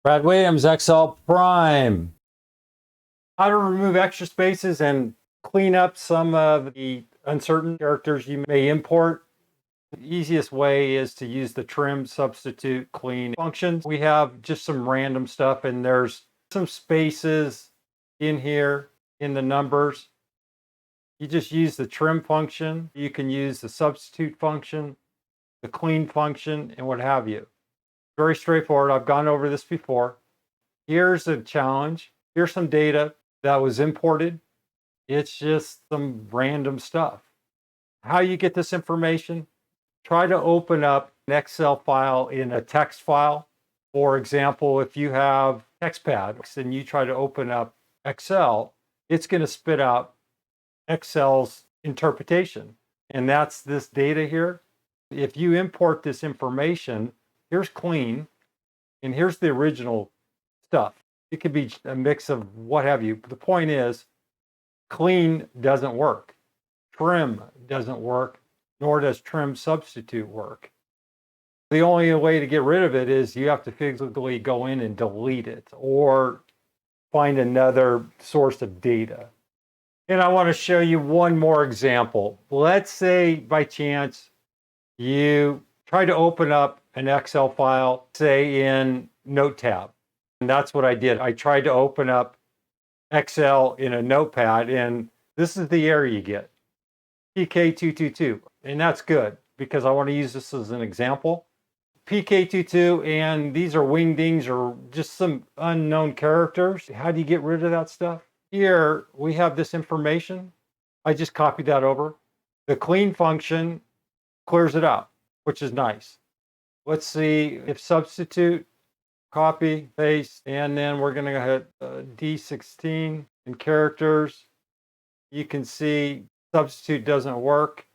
Brad Williams, XL Prime. How to remove extra spaces and clean up some of the uncertain characters you may import. The easiest way is to use the trim, substitute, clean functions. We have just some random stuff, and there's some spaces in here in the numbers. You just use the trim function. You can use the substitute function, the clean function, and what have you. Very straightforward. I've gone over this before. Here's a challenge. Here's some data that was imported. It's just some random stuff. How you get this information? Try to open up an Excel file in a text file. For example, if you have TextPad and you try to open up Excel, it's going to spit out Excel's interpretation. And that's this data here. If you import this information, here's clean, and here's the original stuff. It could be a mix of what have you. The point is, clean doesn't work. Trim doesn't work, nor does trim substitute work. The only way to get rid of it is you have to physically go in and delete it or find another source of data. And I want to show you one more example. Let's say by chance you try to open up an Excel file, say in Note tab. And that's what I did. I tried to open up Excel in a notepad, and this is the error you get, PK222. And that's good because I want to use this as an example. PK22, and these are wingdings or just some unknown characters. How do you get rid of that stuff? Here we have this information. I just copied that over. The clean function clears it out, which is nice. Let's see if substitute, copy, paste, and then we're going to hit D16 in characters. You can see substitute doesn't work.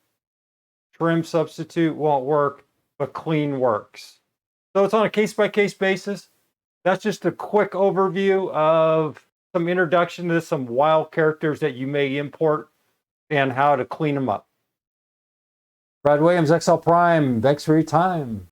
Trim substitute won't work, but clean works. So it's on a case-by-case basis. That's just a quick overview of some introduction to some wild characters that you may import and how to clean them up. Brad Williams, XL Prime, thanks for your time.